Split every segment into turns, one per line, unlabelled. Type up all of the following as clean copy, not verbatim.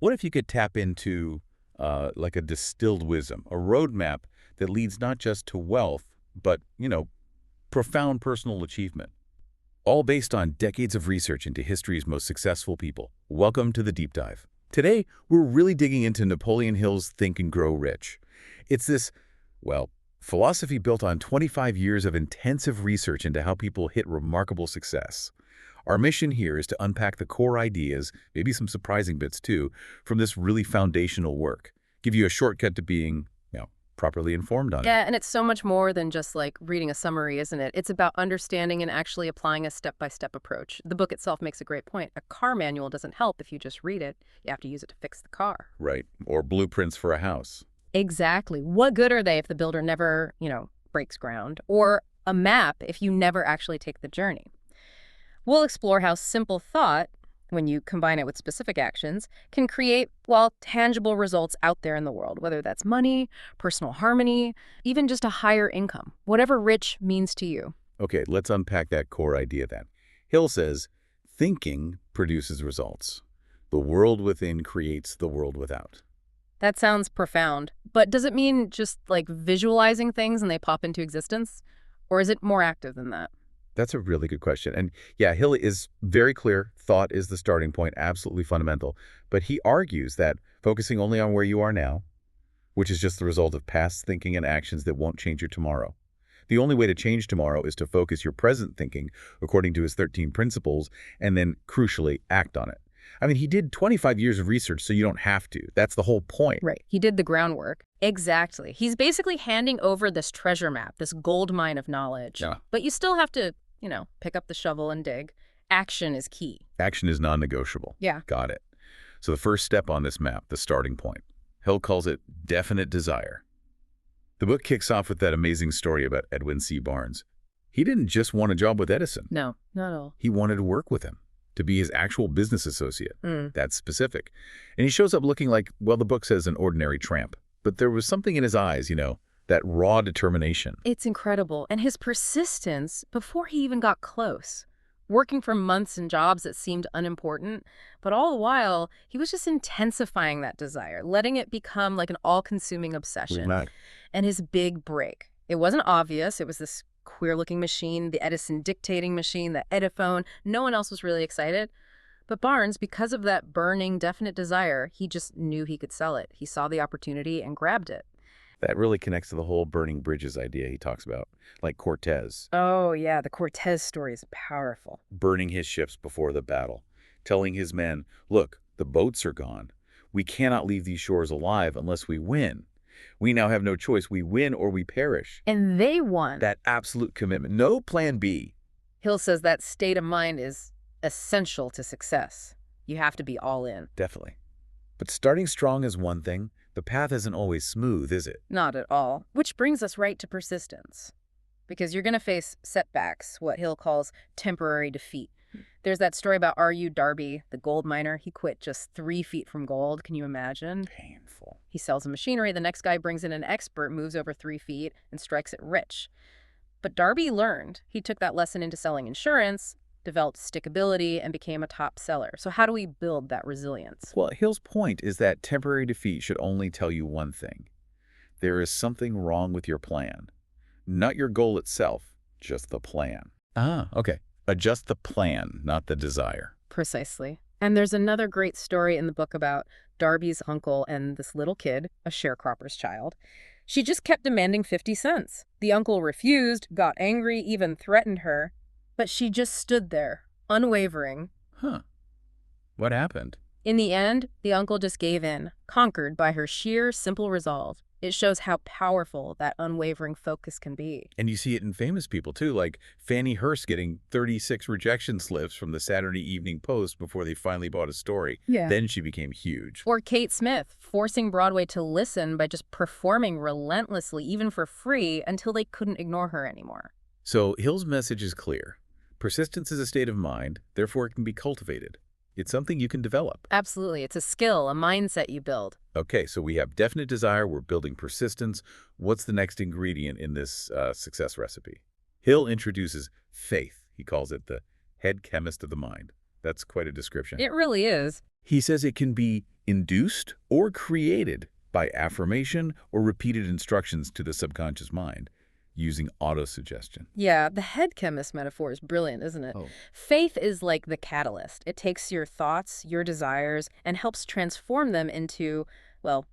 What if you could tap into like a distilled wisdom, a roadmap that leads not just to wealth, but, profound personal achievement? All based on decades of research into history's most successful people. Welcome to the Deep Dive. Today, we're really digging into Napoleon Hill's Think and Grow Rich. It's this, philosophy built on 25 years of intensive research into how people hit remarkable success. Our mission here is to unpack the core ideas, maybe some surprising bits too, from this really foundational work. Give you a shortcut to being, properly informed on it.
Yeah, and it's so much more than just like reading a summary, isn't it? It's about understanding and actually applying a step-by-step approach. The book itself makes a great point. A car manual doesn't help if you just read it. You have to use it to fix the car.
Right. Or blueprints for a house.
Exactly. What good are they if the builder never, breaks ground? Or a map if you never actually take the journey? We'll explore how simple thought, when you combine it with specific actions, can create, tangible results out there in the world, whether that's money, personal harmony, even just a higher income, whatever rich means to you.
Okay, let's unpack that core idea then. Hill says, thinking produces results. The world within creates the world without.
That sounds profound, but does it mean just like visualizing things and they pop into existence? Or is it more active than that?
That's a really good question. And yeah, Hill is very clear. Thought is the starting point, absolutely fundamental. But he argues that focusing only on where you are now, which is just the result of past thinking and actions that won't change your tomorrow. The only way to change tomorrow is to focus your present thinking according to his 13 principles and then, crucially, act on it. I mean, he did 25 years of research, so you don't have to. That's the whole point.
Right. He did the groundwork. Exactly. He's basically handing over this treasure map, this gold mine of knowledge.
Yeah.
But you still have to pick up the shovel and dig. Action is key.
Action is non-negotiable.
Yeah.
Got it. So the first step on this map, the starting point, Hill calls it definite desire. The book kicks off with that amazing story about Edwin C. Barnes. He didn't just want a job with Edison.
No, not at all.
He wanted to work with him, to be his actual business associate. That's specific. And he shows up looking like, the book says an ordinary tramp. But there was something in his eyes, that raw determination.
It's incredible. And his persistence before he even got close. Working for months in jobs that seemed unimportant, but all the while, he was just intensifying that desire, letting it become like an all-consuming obsession.
Right.
And his big break. It wasn't obvious. It was this queer-looking machine, the Edison dictating machine, the Ediphone. No one else was really excited. But Barnes, because of that burning, definite desire, he just knew he could sell it. He saw the opportunity and grabbed it.
That really connects to the whole burning bridges idea he talks about, like Cortez.
Oh, yeah, the Cortez story is powerful.
Burning his ships before the battle, telling his men, look, the boats are gone. We cannot leave these shores alive unless we win. We now have no choice. We win or we perish.
And they won.
That absolute commitment. No plan B.
Hill says that state of mind is essential to success. You have to be all in.
Definitely. But starting strong is one thing. The path isn't always smooth, is it?
Not at all. Which brings us right to persistence. Because you're going to face setbacks, what Hill calls temporary defeat. There's that story about R.U. Darby, the gold miner. He quit just 3 feet from gold. Can you imagine?
Painful.
He sells the machinery. The next guy brings in an expert, moves over 3 feet, and strikes it rich. But Darby learned. He took that lesson into selling insurance, developed stickability, and became a top seller. So how do we build that resilience?
Well, Hill's point is that temporary defeat should only tell you one thing. There is something wrong with your plan. Not your goal itself, just the plan. Ah, okay. Adjust the plan, not the desire.
Precisely. And there's another great story in the book about Darby's uncle and this little kid, a sharecropper's child. She just kept demanding 50 cents. The uncle refused, got angry, even threatened her. But she just stood there, unwavering.
Huh. What happened?
In the end, the uncle just gave in, conquered by her sheer, simple resolve. It shows how powerful that unwavering focus can be.
And you see it in famous people, too, like Fannie Hurst getting 36 rejection slips from the Saturday Evening Post before they finally bought a story.
Yeah.
Then she became huge.
Or Kate Smith, forcing Broadway to listen by just performing relentlessly, even for free, until they couldn't ignore her anymore.
So Hill's message is clear. Persistence is a state of mind, therefore it can be cultivated. It's something you can develop.
Absolutely. It's a skill, a mindset you build.
Okay, so we have definite desire, we're building persistence. What's the next ingredient in this success recipe? Hill introduces faith. He calls it the head chemist of the mind. That's quite a description.
It really is.
He says it can be induced or created by affirmation or repeated instructions to the subconscious mind using autosuggestion.
Yeah, the head chemist metaphor is brilliant, isn't it?
Oh.
Faith is like the catalyst. It takes your thoughts, your desires, and helps transform them into, well,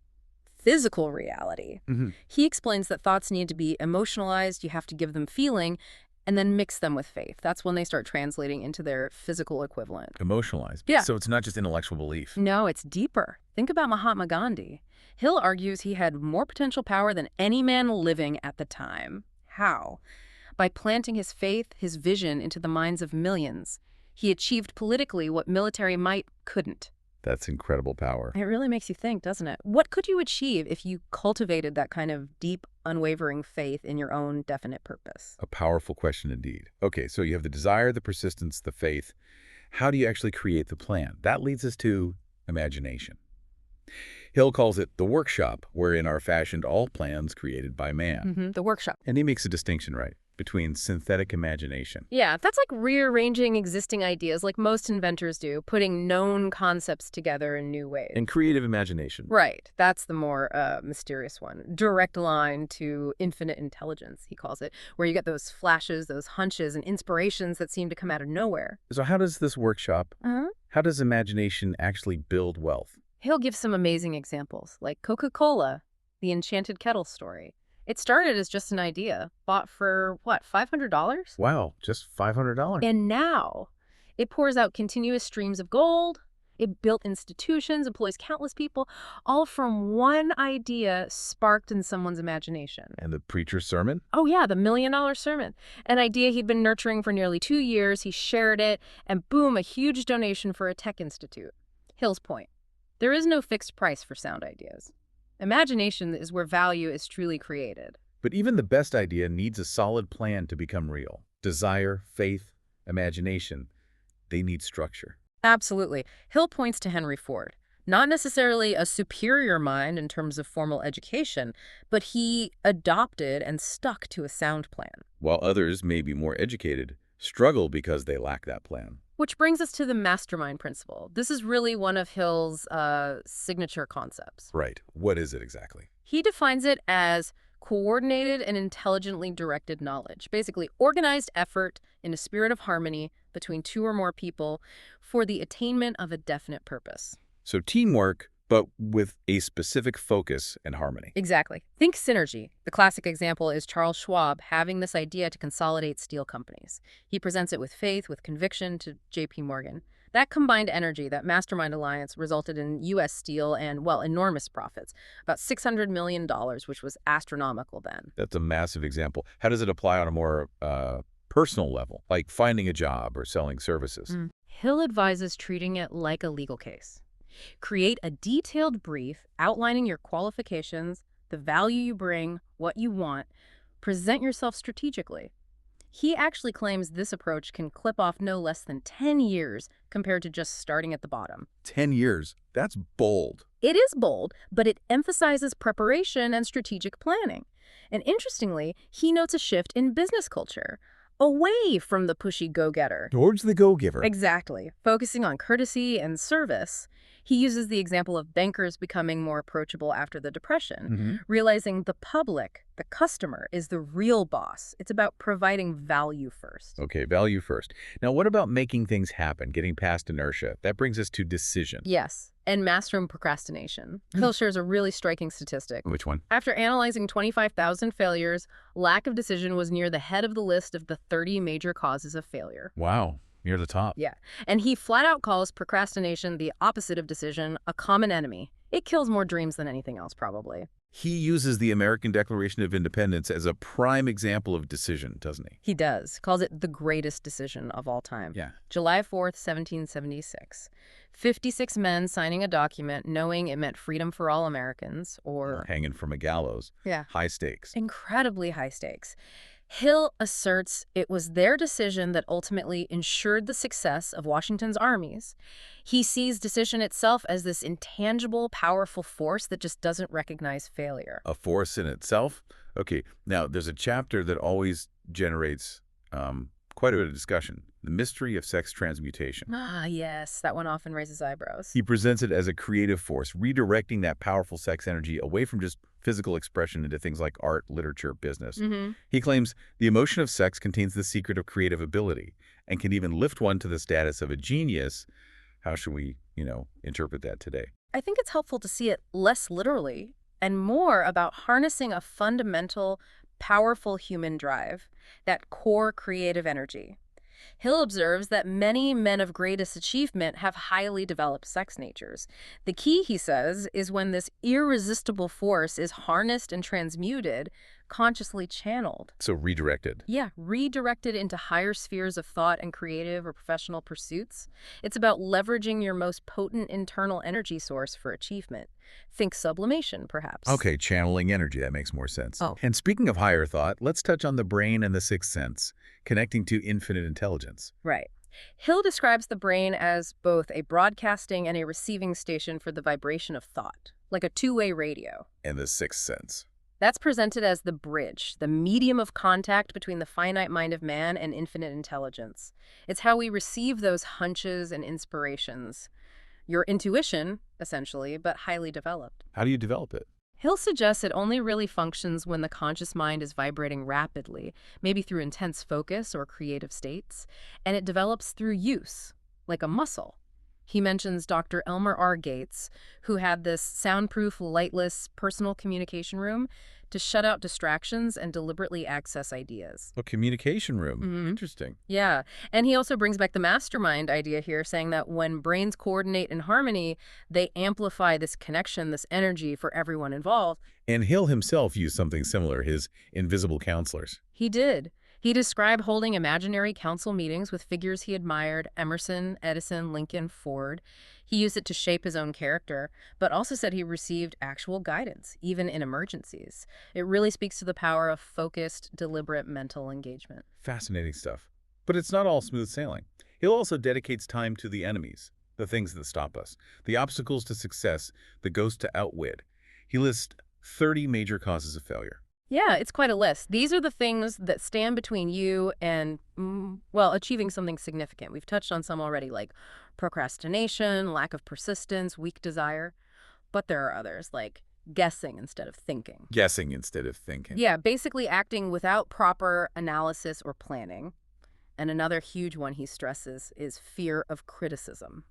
physical reality. He explains that thoughts need to be emotionalized, you have to give them feeling, and then mix them with faith. That's when they start translating into their physical equivalent.
Emotionalized.
Yeah.
So it's not just intellectual belief.
No, it's deeper. Think about Mahatma Gandhi. Hill argues he had more potential power than any man living at the time. How? By planting his faith, his vision into the minds of millions. He achieved politically what military might couldn't.
That's incredible power.
It really makes you think, doesn't it? What could you achieve if you cultivated that kind of deep, unwavering faith in your own definite purpose?
A powerful question indeed. Okay, so you have the desire, the persistence, the faith. How do you actually create the plan? That leads us to imagination. Hill calls it the workshop, wherein are fashioned all plans created by man.
The workshop.
And he makes a distinction, right, between synthetic imagination.
Yeah, that's like rearranging existing ideas like most inventors do, putting known concepts together in new ways.
And creative imagination.
Right, that's the more mysterious one. Direct line to infinite intelligence, he calls it, where you get those flashes, those hunches, and inspirations that seem to come out of nowhere.
So how does this workshop, how does imagination actually build wealth?
He'll give some amazing examples, like Coca-Cola, the enchanted kettle story. It started as just an idea, bought for, what, $500?
Wow, just $500.
And now it pours out continuous streams of gold. It built institutions, employs countless people, all from one idea sparked in someone's imagination.
And the preacher's sermon?
Oh yeah, the $1 Million Sermon. An idea he'd been nurturing for nearly 2 years. He shared it, and boom, a huge donation for a tech institute. Hill's point. There is no fixed price for sound ideas. Imagination is where value is truly created.
But even the best idea needs a solid plan to become real. Desire, faith, imagination, they need structure.
Absolutely. Hill points to Henry Ford. Not necessarily a superior mind in terms of formal education, but he adopted and stuck to a sound plan.
While others may be more educated, struggle because they lack that plan.
Which brings us to the mastermind principle. This is really one of Hill's signature concepts.
Right. What is it exactly?
He defines it as coordinated and intelligently directed knowledge, basically organized effort in a spirit of harmony between two or more people for the attainment of a definite purpose.
So teamwork, but with a specific focus and harmony.
Exactly. Think synergy. The classic example is Charles Schwab having this idea to consolidate steel companies. He presents it with faith, with conviction to J.P. Morgan. That combined energy, that mastermind alliance, resulted in U.S. Steel and, well, enormous profits. About $600 million, which was astronomical then.
That's a massive example. How does it apply on a more personal level, like finding a job or selling services?
Hill advises treating it like a legal case. Create a detailed brief outlining your qualifications, the value you bring, what you want. Present yourself strategically. He actually claims this approach can clip off no less than 10 years compared to just starting at the bottom.
10 years. That's bold.
It is bold, but it emphasizes preparation and strategic planning. And interestingly, he notes a shift in business culture, away from the pushy go-getter.
Towards the go-giver.
Exactly. Focusing on courtesy and service. He uses the example of bankers becoming more approachable after the Depression, realizing the public, the customer, is the real boss. It's about providing value first.
Okay, value first. Now, what about making things happen, getting past inertia? That brings us to decision.
Yes, and mastering procrastination. Hill shares a really striking statistic.
Which one?
After analyzing 25,000 failures, lack of decision was near the head of the list of the 30 major causes of failure.
Wow. Near the top.
Yeah. And he flat out calls procrastination the opposite of decision, a common enemy. It kills more dreams than anything else, probably.
He uses the American Declaration of Independence as a prime example of decision, doesn't he?
He does. Calls it the greatest decision of all time.
Yeah.
July 4th, 1776. 56 men signing a document knowing it meant freedom for all Americans, or
hanging from a gallows.
Yeah.
High stakes.
Incredibly high stakes. Hill asserts it was their decision that ultimately ensured the success of Washington's armies. He sees decision itself as this intangible, powerful force that just doesn't recognize failure.
A force in itself? Okay, now there's a chapter that always generates quite a bit of discussion. The Mystery of Sex Transmutation.
Ah, yes, that one often raises eyebrows.
He presents it as a creative force, redirecting that powerful sex energy away from just physical expression into things like art, literature, business.
Mm-hmm.
He claims the emotion of sex contains the secret of creative ability and can even lift one to the status of a genius. How should we, interpret that today?
I think it's helpful to see it less literally and more about harnessing a fundamental, powerful human drive, that core creative energy. Hill observes that many men of greatest achievement have highly developed sex natures. The key, he says, is when this irresistible force is harnessed and transmuted, consciously channeled.
So redirected.
Yeah, redirected into higher spheres of thought and creative or professional pursuits. It's about leveraging your most potent internal energy source for achievement. Think sublimation, perhaps.
Okay, channeling energy. That makes more sense.
Oh.
And speaking of higher thought, let's touch on the brain and the sixth sense, connecting to infinite intelligence.
Right. Hill describes the brain as both a broadcasting and a receiving station for the vibration of thought, like a two-way radio.
And the sixth sense.
That's presented as the bridge, the medium of contact between the finite mind of man and infinite intelligence. It's how we receive those hunches and inspirations. Your intuition, essentially, but highly developed.
How do you develop it?
Hill suggests it only really functions when the conscious mind is vibrating rapidly, maybe through intense focus or creative states, and it develops through use, like a muscle. He mentions Dr. Elmer R. Gates, who had this soundproof, lightless personal communication room to shut out distractions and deliberately access ideas.
A communication room.
Mhm.
Interesting.
Yeah, and he also brings back the mastermind idea here, saying that when brains coordinate in harmony, they amplify this connection, this energy for everyone involved.
And Hill himself used something similar, his invisible counselors.
He did. He described holding imaginary council meetings with figures he admired, Emerson, Edison, Lincoln, Ford. He used it to shape his own character, but also said he received actual guidance, even in emergencies. It really speaks to the power of focused, deliberate mental engagement.
Fascinating stuff. But it's not all smooth sailing. Hill also dedicates time to the enemies, the things that stop us, the obstacles to success, the ghosts to outwit. He lists 30 major causes of failure.
Yeah, it's quite a list. These are the things that stand between you and, achieving something significant. We've touched on some already, like procrastination, lack of persistence, weak desire. But there are others, like guessing instead of thinking.
Guessing instead of thinking.
Yeah, basically acting without proper analysis or planning. And another huge one he stresses is fear of criticism.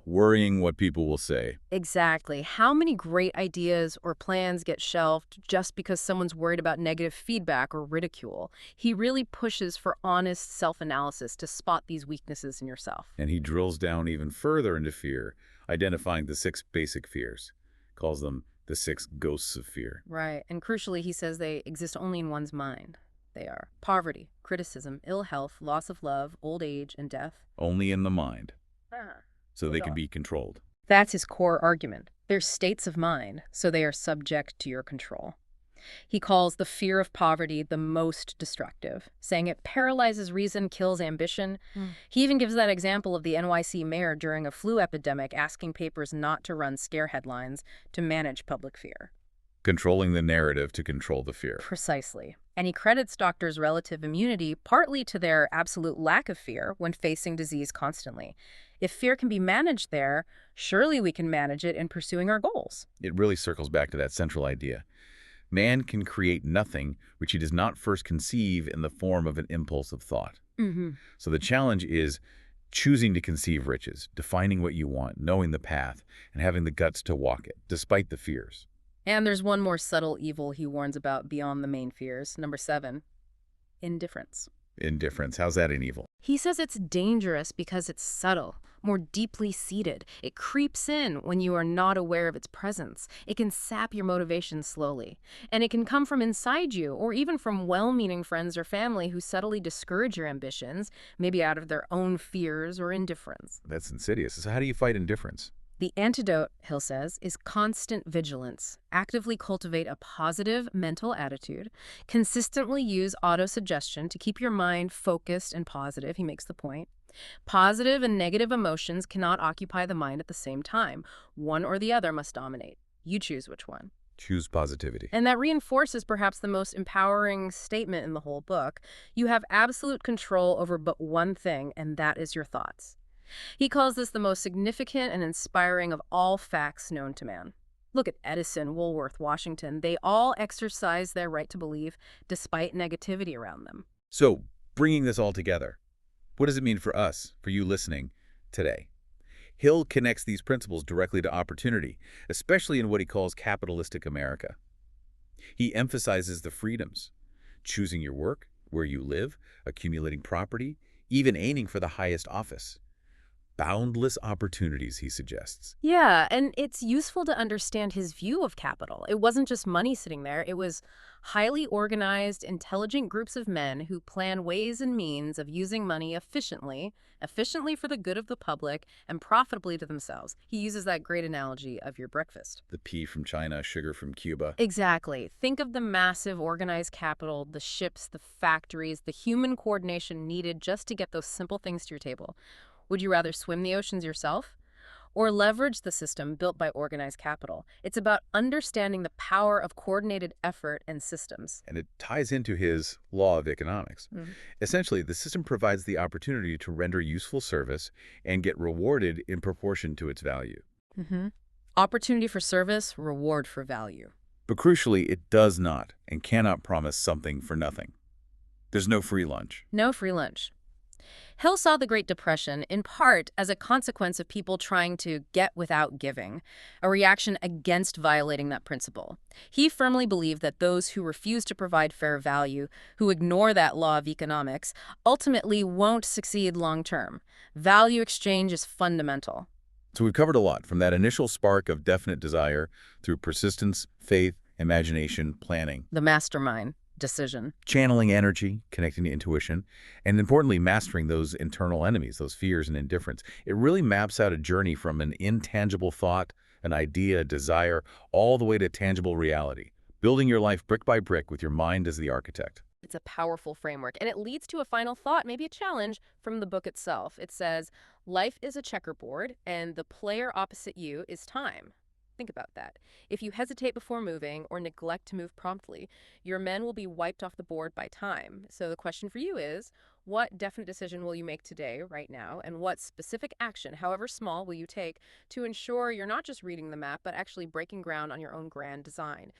Worrying what people will say.
Exactly. How many great ideas or plans get shelved just because someone's worried about negative feedback or ridicule? He really pushes for honest self-analysis to spot these weaknesses in yourself.
And he drills down even further into fear, identifying the 6 basic fears. Calls them the 6 ghosts of fear.
Right. And crucially, he says they exist only in one's mind. They are poverty, criticism, ill health, loss of love, old age, and death.
Only in the mind. So they
Hold
can
on.
be controlled.
That's his core argument. They're states of mind, so they are subject to your control. He calls the fear of poverty the most destructive, saying it paralyzes reason, kills ambition. He even gives that example of the NYC mayor during a flu epidemic asking papers not to run scare headlines to manage public fear.
Controlling the narrative to control the fear.
Precisely. And he credits doctors' relative immunity partly to their absolute lack of fear when facing disease constantly. If fear can be managed there, surely we can manage it in pursuing our goals.
It really circles back to that central idea. Man can create nothing which he does not first conceive in the form of an impulse of thought. So the challenge is choosing to conceive riches, defining what you want, knowing the path, and having the guts to walk it, despite the fears.
And there's one more subtle evil he warns about beyond the main fears. Number 7, indifference.
Indifference. How's that an evil?
He says it's dangerous because it's subtle, more deeply seated. It creeps in when you are not aware of its presence. It can sap your motivation slowly. And it can come from inside you or even from well-meaning friends or family who subtly discourage your ambitions, maybe out of their own fears or indifference.
That's insidious. So how do you fight indifference?
The antidote, Hill says, is constant vigilance. Actively cultivate a positive mental attitude. Consistently use autosuggestion to keep your mind focused and positive, he makes the point. Positive and negative emotions cannot occupy the mind at the same time. One or the other must dominate. You choose which one.
Choose positivity.
And that reinforces perhaps the most empowering statement in the whole book. You have absolute control over but one thing, and that is your thoughts. He calls this the most significant and inspiring of all facts known to man. Look at Edison, Woolworth, Washington. They all exercise their right to believe despite negativity around them.
So, bringing this all together, what does it mean for us, for you listening today? Hill connects these principles directly to opportunity, especially in what he calls capitalistic America. He emphasizes the freedoms, choosing your work, where you live, accumulating property, even aiming for the highest office. Boundless opportunities, he suggests.
Yeah, and it's useful to understand his view of capital. It wasn't just money sitting there. It was highly organized, intelligent groups of men who plan ways and means of using money efficiently for the good of the public and profitably to themselves. He uses that great analogy of your breakfast.
The pea from China, sugar from Cuba.
Exactly. Think of the massive organized capital, the ships, the factories, the human coordination needed just to get those simple things to your table. Would you rather swim the oceans yourself or leverage the system built by organized capital? It's about understanding the power of coordinated effort and systems.
And it ties into his law of economics. Essentially, the system provides the opportunity to render useful service and get rewarded in proportion to its value.
Opportunity for service, reward for value.
But crucially, it does not and cannot promise something for nothing. There's no free lunch.
No free lunch. Hill saw the Great Depression, in part, as a consequence of people trying to get without giving, a reaction against violating that principle. He firmly believed that those who refuse to provide fair value, who ignore that law of economics, ultimately won't succeed long-term. Value exchange is fundamental.
So we've covered a lot, from that initial spark of definite desire through persistence, faith, imagination, planning.
The mastermind. Decision.
Channeling energy, connecting to intuition, and importantly, mastering those internal enemies, those fears and indifference. It really maps out a journey from an intangible thought, an idea, a desire, all the way to tangible reality, building your life brick by brick with your mind as the architect.
It's a powerful framework, and it leads to a final thought, maybe a challenge from the book itself. It says, life is a checkerboard, and the player opposite you is time. Think about that. If you hesitate before moving or neglect to move promptly, your men will be wiped off the board by time. So the question for you is, what definite decision will you make today, right now, and what specific action, however small, will you take to ensure you're not just reading the map, but actually breaking ground on your own grand design?